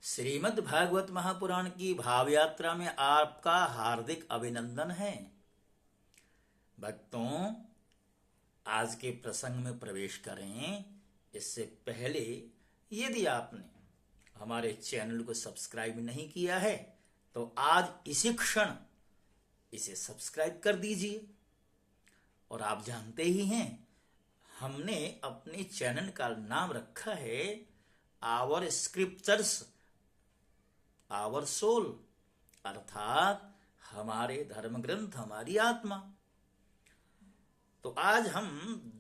श्रीमद् भागवत महापुराण की भाव यात्रा में आपका हार्दिक अभिनंदन है। भक्तों, आज के प्रसंग में प्रवेश करें इससे पहले यदि आपने हमारे चैनल को सब्सक्राइब नहीं किया है तो आज इसी क्षण इसे सब्सक्राइब कर दीजिए। और आप जानते ही हैं, हमने अपने चैनल का नाम रखा है आवर स्क्रिप्चर्स आवर सोल, अर्थात हमारे धर्म ग्रंथ हमारी आत्मा। तो आज हम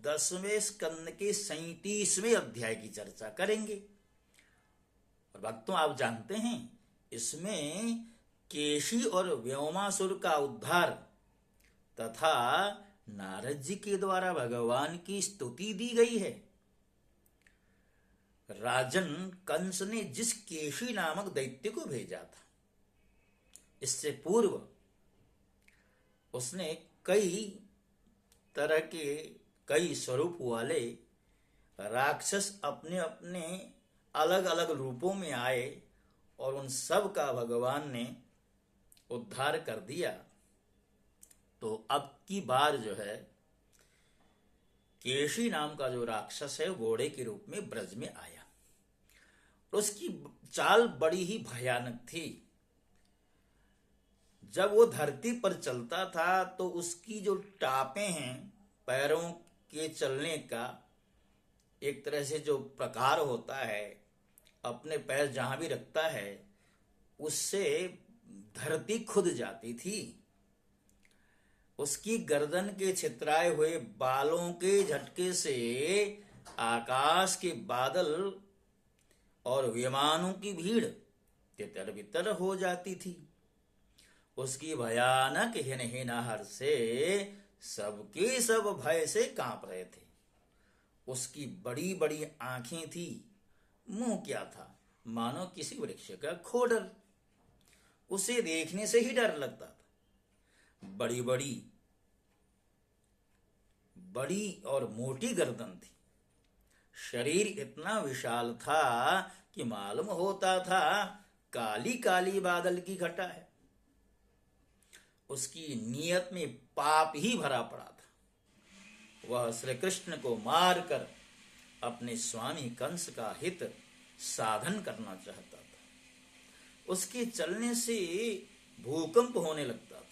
10वें स्कंद के 37वें अध्याय की चर्चा करेंगे। और भक्तों, आप जानते हैं इसमें केशी और व्योमासुर का उद्धार तथा नारद जी के द्वारा भगवान की स्तुति दी गई है। राजन कंस ने जिस केशी नामक दैत्य को भेजा था, इससे पूर्व उसने कई तरह के कई स्वरूप वाले राक्षस अपने अपने अलग अलग रूपों में आए और उन सब का भगवान ने उद्धार कर दिया। तो अब की बार जो है, केशी नाम का जो राक्षस है घोड़े के रूप में ब्रज में आया। उसकी चाल बड़ी ही भयानक थी। जब वो धरती पर चलता था तो उसकी जो टापें हैं, पैरों के चलने का एक तरह से जो प्रकार होता है, अपने पैर जहां भी रखता है उससे धरती खुद जाती थी। उसकी गर्दन के छितराए हुए बालों के झटके से आकाश के बादल और विमानों की भीड़ तितर बितर हो जाती थी। उसकी भयानक हिनहिनाहट से सबके सब भय से कांप रहे थे। उसकी बड़ी बड़ी आंखें थी, मुंह क्या था, मानो किसी वृक्ष का खोडर। उसे देखने से ही डर लगता था। बड़ी और मोटी गर्दन थी। शरीर इतना विशाल था कि मालूम होता था काली काली बादल की घटा है। उसकी नीयत में पाप ही भरा पड़ा था। वह श्री कृष्ण को मारकर अपने स्वामी कंस का हित साधन करना चाहता था। उसके चलने से भूकंप होने लगता था।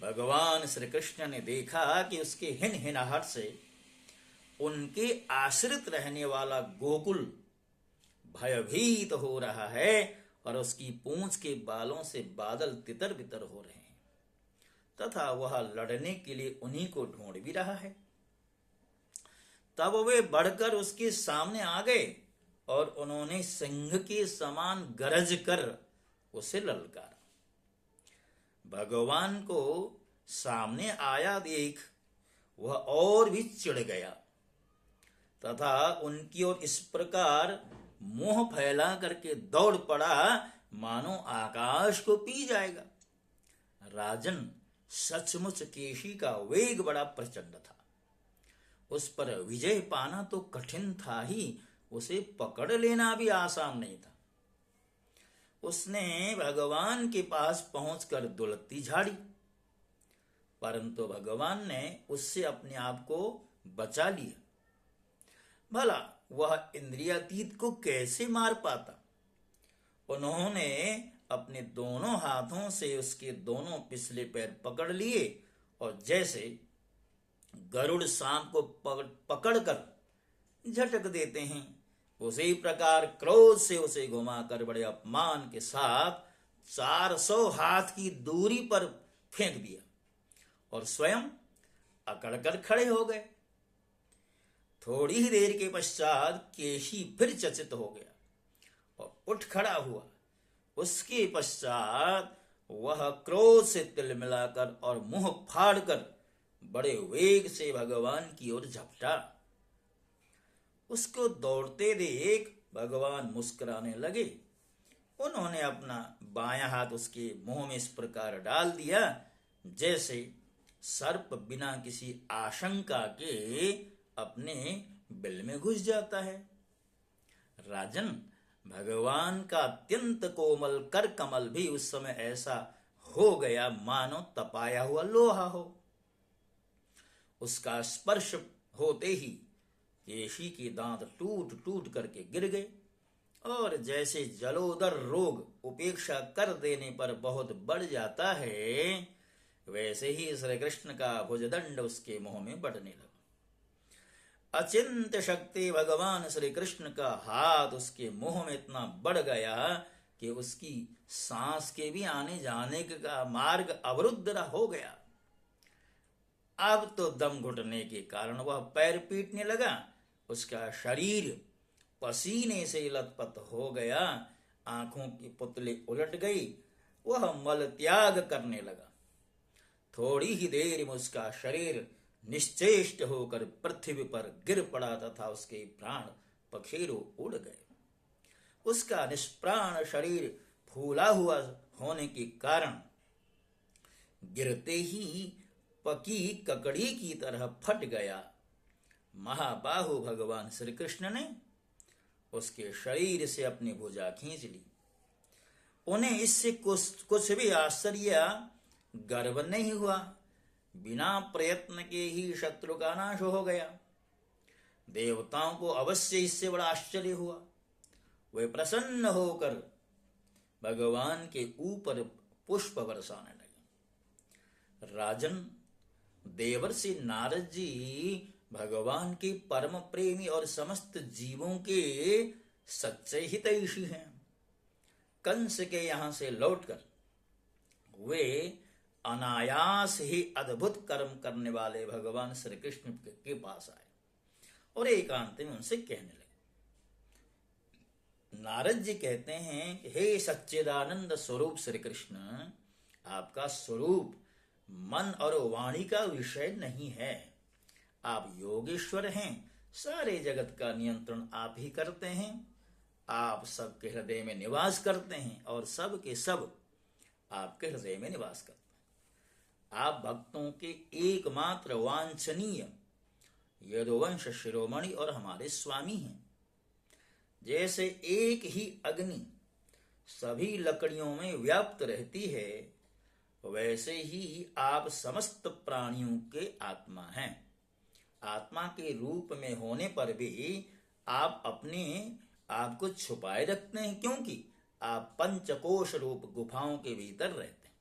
भगवान श्री कृष्ण ने देखा कि उसके हिनहिनाहट से उनके आश्रित रहने वाला गोकुल भयभीत हो रहा है और उसकी पूंछ के बालों से बादल तितर बितर हो रहे हैं तथा वह लड़ने के लिए उन्हीं को ढूंढ भी रहा है। तब वे बढ़कर उसके सामने आ गए और उन्होंने सिंह के समान गरज कर उसे ललकारा। भगवान को सामने आया देख वह और भी चिढ़ गया तथा उनकी ओर इस प्रकार मुंह फैला करके दौड़ पड़ा मानो आकाश को पी जाएगा। राजन, सचमुच केशी का वेग बड़ा प्रचंड था। उस पर विजय पाना तो कठिन था ही, उसे पकड़ लेना भी आसान नहीं था। उसने भगवान के पास पहुंचकर दुलत्ती झाड़ी, परंतु भगवान ने उससे अपने आप को बचा लिया। भला वह इंद्रियातीत को कैसे मार पाता। उन्होंने अपने दोनों हाथों से उसके दोनों पिछले पैर पकड़ लिए और जैसे गरुड़ सांप को पकड़कर झटक देते हैं, उसी प्रकार क्रोध से उसे घुमाकर बड़े अपमान के साथ 400 हाथ की दूरी पर फेंक दिया और स्वयं अकड़कर खड़े हो गए। थोड़ी ही देर के पश्चात केशी फिर चकित हो गया और उठ खड़ा हुआ। उसके पश्चात वह क्रोध से तिलमिलाकर और मुंह फाड़कर बड़े वेग से भगवान की ओर झपटा। उसको दौड़ते देख भगवान मुस्कुराने लगे। उन्होंने अपना बायां हाथ उसके मुंह में इस प्रकार डाल दिया जैसे सर्प बिना किसी आशंका के अपने बिल में घुस जाता है। राजन, भगवान का अत्यंत कोमल कर कमल भी उस समय ऐसा हो गया मानो तपाया हुआ लोहा हो। उसका स्पर्श होते ही केशी के दांत टूट टूट करके गिर गए, और जैसे जलोदर रोग उपेक्षा कर देने पर बहुत बढ़ जाता है, वैसे ही श्री कृष्ण का भुजदंड उसके मुंह में बढ़ने लगा। अचिंत शक्ति भगवान श्री कृष्ण का हाथ उसके मुंह में इतना बढ़ गया कि उसकी सांस के भी आने जाने का मार्ग अवरुद्ध हो गया। अब तो दम घुटने के कारण वह पैर पीटने लगा, उसका शरीर पसीने से लथपथ हो गया, आंखों की पुतली उलट गई, वह मल त्याग करने लगा। थोड़ी ही देर में उसका शरीर निश्चेष्ट होकर पृथ्वी पर गिर पड़ा तथा उसके प्राण पखेरु उड़ गए। उसका निष्प्राण शरीर फूला हुआ होने के कारण गिरते ही पकी ककड़ी की तरह फट गया। महाबाहु भगवान श्री कृष्ण ने उसके शरीर से अपनी भुजा खींच ली। उन्हें इससे कुछ भी आश्चर्य गर्व नहीं हुआ, बिना प्रयत्न के ही शत्रु का नाश हो गया। देवताओं को अवश्य इससे बड़ा आश्चर्य हुआ। वे प्रसन्न होकर भगवान के ऊपर पुष्प बरसाने लगे। राजन, देवर्षि नारद जी भगवान के परम प्रेमी और समस्त जीवों के सच्चे हितैषी हैं। कंस के यहां से लौटकर वे अनायास ही अद्भुत कर्म करने वाले भगवान श्री कृष्ण के पास आए और एकांत में उनसे कहने लगे। नारद जी कहते हैं कि हे सच्चिदानंद स्वरूप श्री कृष्ण, आपका स्वरूप मन और वाणी का विषय नहीं है। आप योगेश्वर हैं, सारे जगत का नियंत्रण आप ही करते हैं। आप सबके हृदय में निवास करते हैं और सब के सब आपके हृदय में निवास करते हैं। आप भक्तों के एकमात्र वांछनीय यदुवंश शिरोमणि और हमारे स्वामी हैं। जैसे एक ही अग्नि सभी लकड़ियों में व्याप्त रहती है, वैसे ही आप समस्त प्राणियों के आत्मा हैं। आत्मा के रूप में होने पर भी आप अपने आप को छुपाए रखते हैं, क्योंकि आप पंचकोश रूप गुफाओं के भीतर रहते हैं।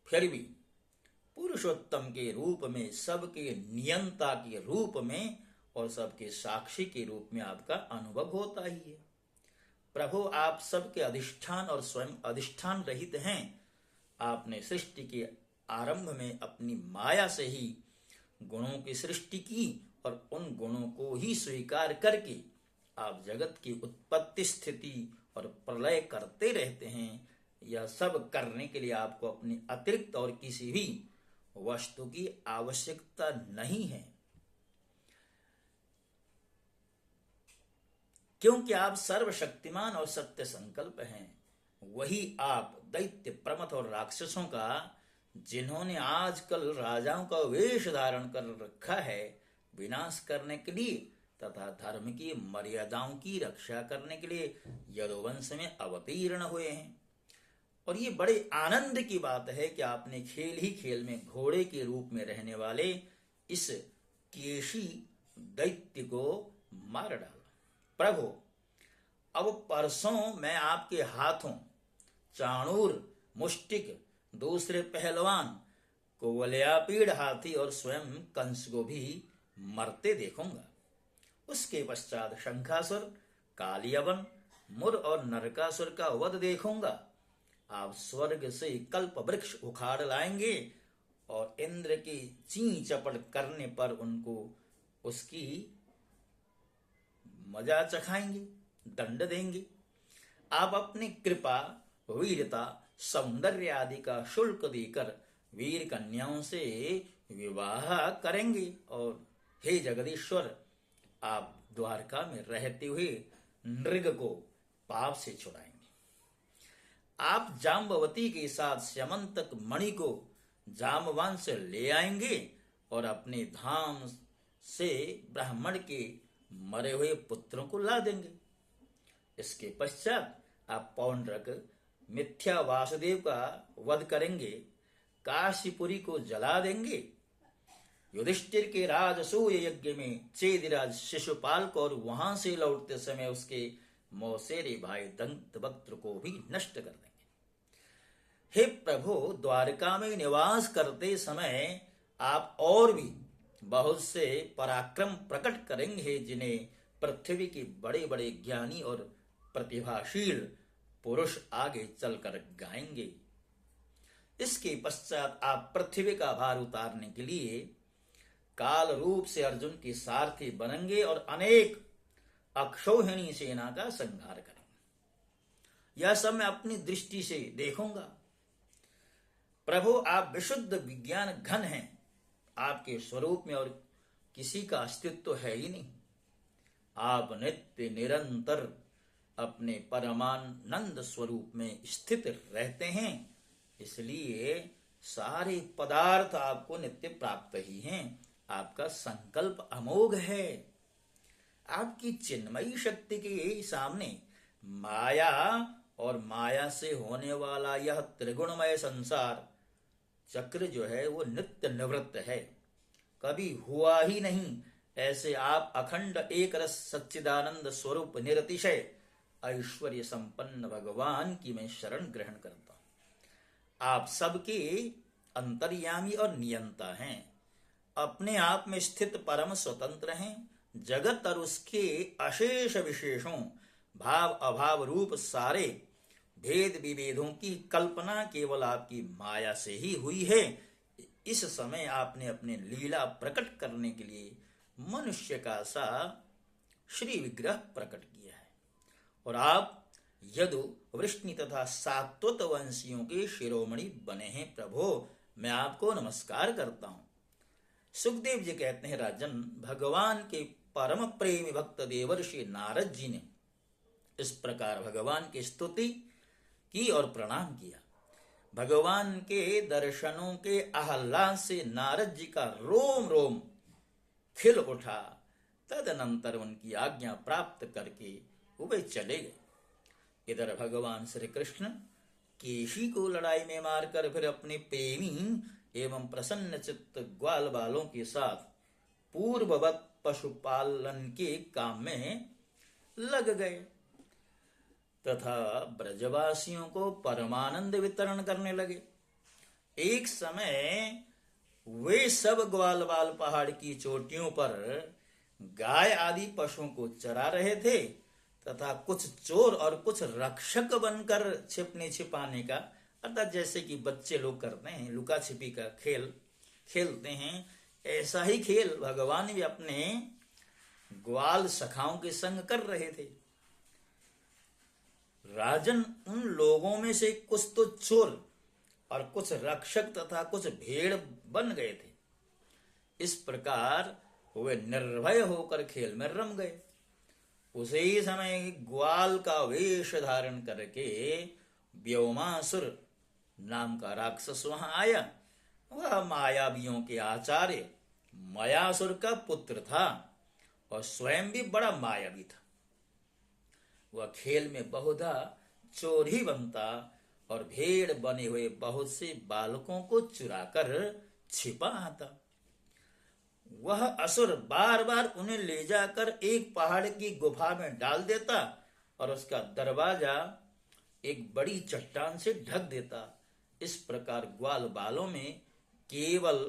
फिर भी पुरुषोत्तम के रूप में, सबके नियंता के रूप में और सबके साक्षी के रूप में आपका अनुभव होता ही है। प्रभु, आप सबके अधिष्ठान और स्वयं अधिष्ठान रहित हैं। आपने सृष्टि के आरंभ में अपनी माया से ही गुणों की सृष्टि की और उन गुणों को ही स्वीकार करके आप जगत की उत्पत्ति, स्थिति और प्रलय करते रहते हैं। यह सब करने के लिए आपको अपनी अतिरिक्त और किसी भी वस्तु की आवश्यकता नहीं है, क्योंकि आप सर्वशक्तिमान और सत्य संकल्प हैं। वही आप दैत्य, प्रमथ और राक्षसों का, जिन्होंने आजकल राजाओं का वेश धारण कर रखा है, विनाश करने के लिए तथा धर्म की मर्यादाओं की रक्षा करने के लिए यदुवंश में अवतीर्ण हुए हैं। और ये बड़े आनंद की बात है कि आपने खेल ही खेल में घोड़े के रूप में रहने वाले इस केशी दैत्य को मार डाला। प्रभु, अब परसों मैं आपके हाथों चाणूर, मुष्टिक, दूसरे पहलवान, कुवलयापीड़ हाथी और स्वयं कंस को भी मरते देखूंगा। उसके पश्चात शंखासुर, कालियवन, मुर और नरकासुर का वध देखूंगा। आप स्वर्ग से कल्प वृक्ष उखाड़ लाएंगे और इंद्र की ची चपड़ करने पर उनको उसकी मजा चखाएंगे, दंड देंगे। आप अपनी कृपा, वीरता, सौंदर्य आदि का शुल्क देकर वीर कन्याओं से विवाह करेंगे और हे जगदीश्वर, आप द्वारका में रहते हुए नृग को पाप से छुड़ाएंगे। आप जाम्बवती के साथ स्यमंतक मणि को जामवान से ले आएंगे और अपने धाम से ब्राह्मण के मरे हुए पुत्रों को ला देंगे। इसके पश्चात आप पौंड्रक मिथ्या वासुदेव का वध करेंगे, काशीपुरी को जला देंगे, युधिष्ठिर के राजसूय यज्ञ में चेदिराज शिशुपाल को और वहां से लौटते समय उसके मौसेरे भाई दंतवक्त्र को भी नष्ट कर देंगे। हे प्रभु, द्वारका में निवास करते समय आप और भी बहुत से पराक्रम प्रकट करेंगे, जिन्हें पृथ्वी के बड़े बड़े ज्ञानी और प्रतिभाशील पुरुष आगे चलकर गाएंगे। इसके पश्चात आप पृथ्वी का भार उतारने के लिए काल रूप से अर्जुन के सारथी बनेंगे और अनेक अक्षौहिणी सेना का संहार करेंगे। यह सब मैं अपनी दृष्टि से देखूंगा। प्रभु, आप विशुद्ध विज्ञान घन हैं, आपके स्वरूप में और किसी का अस्तित्व है ही नहीं। आप नित्य निरंतर अपने परमानंद स्वरूप में स्थित रहते हैं, इसलिए सारे पदार्थ आपको नित्य प्राप्त ही हैं। आपका संकल्प अमोघ है। आपकी चिन्मयी शक्ति के सामने माया और माया से होने वाला यह त्रिगुणमय संसार चक्र जो है वो नित्य निवृत्त है, कभी हुआ ही नहीं। ऐसे आप अखंड एक रस सच्चिदानंद स्वरूप निरतिशय ऐश्वर्य संपन्न भगवान की मैं शरण ग्रहण करता हूं। आप सबके अंतर्यामी और नियंता हैं, अपने आप में स्थित परम स्वतंत्र हैं। जगत और उसके अशेष विशेषों, भाव अभाव रूप सारे भेद विभेदों की कल्पना केवल आपकी माया से ही हुई है। इस समय आपने अपने लीला प्रकट करने के लिए मनुष्य का सा श्री विग्रह प्रकट किया है, और आप यदु वृष्णि तथा सात्वत वंशियों के शिरोमणि बने हैं। प्रभु, मैं आपको नमस्कार करता हूं। सुखदेव जी कहते हैं, राजन, भगवान के परम प्रेमी भक्त देवर्षि नारद जी ने इस प्रकार भगवान की स्तुति की और प्रणाम किया। भगवान के दर्शनों के आह्लाद से नारद जी का रोम रोम खिल उठा। तदनंतर उनकी आज्ञा प्राप्त करके वे चले गए। इधर भगवान श्री कृष्ण केशी को लड़ाई में मारकर फिर अपने प्रेमी एवं प्रसन्न चित्त ग्वाल बालों के साथ पूर्ववत पशुपालन के काम में लग गए तथा ब्रजवासियों को परमानंद वितरण करने लगे। एक समय वे सब ग्वाल बाल पहाड़ की चोटियों पर गाय आदि पशुओं को चरा रहे थे तथा कुछ चोर और कुछ रक्षक बनकर छिपने छिपाने का, अर्थात जैसे कि बच्चे लोग करते हैं लुका छिपी का खेल खेलते हैं, ऐसा ही खेल भगवान भी अपने ग्वाल सखाओं के संग कर रहे थे। राजन, उन लोगों में से कुछ तो चोर और कुछ रक्षक तथा कुछ भेड़ बन गए थे। इस प्रकार वे निर्भय होकर खेल में रम गए। उसी समय ग्वाल का वेश धारण करके व्योमासुर नाम का राक्षस वहां आया। वह मायावियों के आचार्य मयासुर का पुत्र था और स्वयं भी बड़ा मायावी था। वह खेल में बहुधा चोर ही बनता और भेड़ बने हुए बहुत से बालकों को चुराकर छिपा आता। वह असुर बार बार उन्हें ले जाकर एक पहाड़ की गुफा में डाल देता और उसका दरवाजा एक बड़ी चट्टान से ढक देता। इस प्रकार ग्वाल बालों में केवल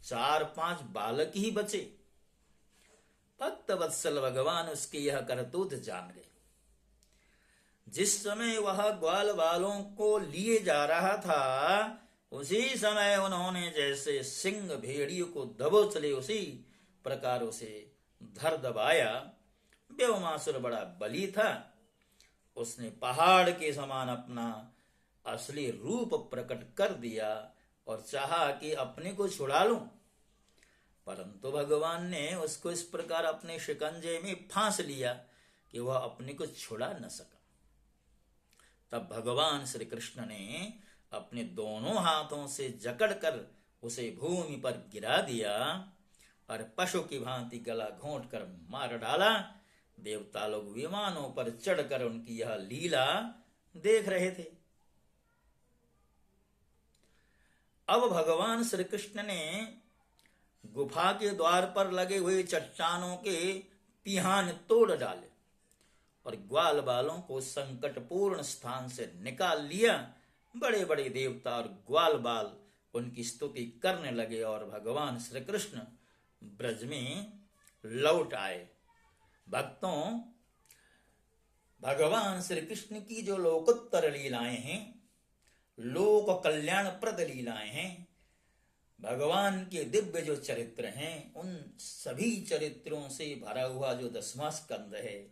4-5 बालक ही बचे। भक्त वत्सल भगवान उसकी यह करतूत जान गए। जिस समय वह ग्वाल बालों को लिए जा रहा था, उसी समय उन्होंने जैसे सिंह भेड़ियों को दबोचले उसी प्रकार उसे धर दबाया। व्योमासुर बड़ा बली था। उसने पहाड़ के समान अपना असली रूप प्रकट कर दिया और चाहा कि अपने को छुड़ा लूं, परंतु भगवान ने उसको इस प्रकार अपने शिकंजे में फांस लिया कि वह अपने को छुड़ा न सका। तब भगवान श्री कृष्ण ने अपने दोनों हाथों से जकड़कर उसे भूमि पर गिरा दिया और पशु की भांति गला घोंट कर मार डाला देवता लोग विमानों पर चढ़कर उनकी यह लीला देख रहे थे। अब भगवान श्री कृष्ण ने गुफा के द्वार पर लगे हुए चट्टानों के पिहान तोड़ डाले और ग्वाल बालों को संकटपूर्ण स्थान से निकाल लिया। बड़े बड़े देवता और ग्वाल बाल उनकी स्तुति करने लगे और भगवान श्री कृष्ण ब्रज में लौट आए। भक्तों, भगवान श्री कृष्ण की जो लोकोत्तर लीलाएं हैं, लोक कल्याणप्रद लीलाएं हैं, भगवान के दिव्य जो चरित्र हैं, उन सभी चरित्रों से भरा हुआ जो 10वां स्कंद है,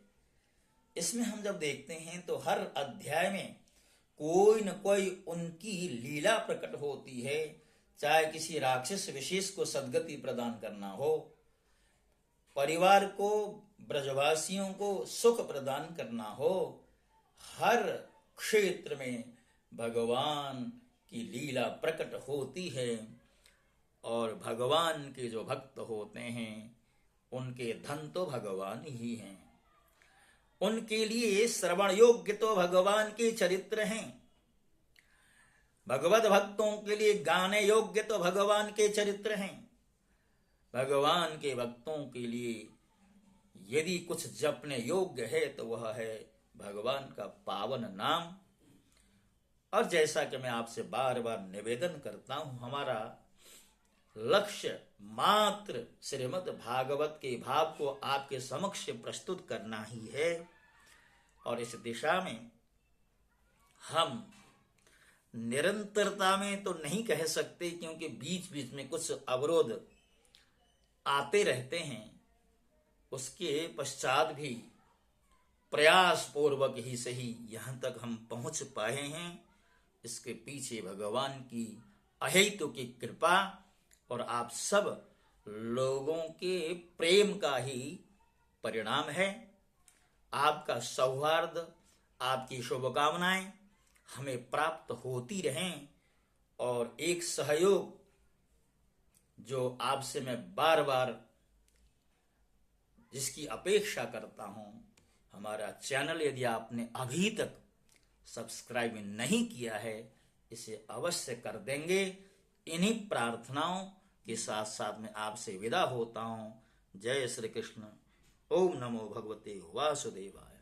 इसमें हम जब देखते हैं तो हर अध्याय में कोई न कोई उनकी लीला प्रकट होती है। चाहे किसी राक्षस विशेष को सद्गति प्रदान करना हो, परिवार को, ब्रजवासियों को सुख प्रदान करना हो, हर क्षेत्र में भगवान की लीला प्रकट होती है। और भगवान के जो भक्त होते हैं उनके धन तो भगवान ही हैं। उनके लिए श्रवण योग्य तो भगवान के चरित्र हैं। भगवत भक्तों के लिए गाने योग्य तो भगवान के चरित्र हैं। भगवान के भक्तों के लिए यदि कुछ जपने योग्य है तो वह है भगवान का पावन नाम। और जैसा कि मैं आपसे बार बार निवेदन करता हूं, हमारा लक्ष्य मात्र श्रीमद् भागवत के भाव को आपके समक्ष प्रस्तुत करना ही है। और इस दिशा में हम निरंतरता में तो नहीं कह सकते, क्योंकि बीच बीच में कुछ अवरोध आते रहते हैं। उसके पश्चात भी प्रयास पूर्वक ही सही यहां तक हम पहुंच पाए हैं। इसके पीछे भगवान की अहेतु की कृपा और आप सब लोगों के प्रेम का ही परिणाम है। आपका सौहार्द, आपकी शुभकामनाएं हमें प्राप्त होती रहें और एक सहयोग जो आपसे मैं बार बार जिसकी अपेक्षा करता हूं, हमारा चैनल यदि आपने अभी तक सब्सक्राइब नहीं किया है, इसे अवश्य कर देंगे। इन्हीं प्रार्थनाओं के साथ साथ मैं आपसे विदा होता हूं। जय श्री कृष्ण। ओम नमो भगवते वासुदेवाय।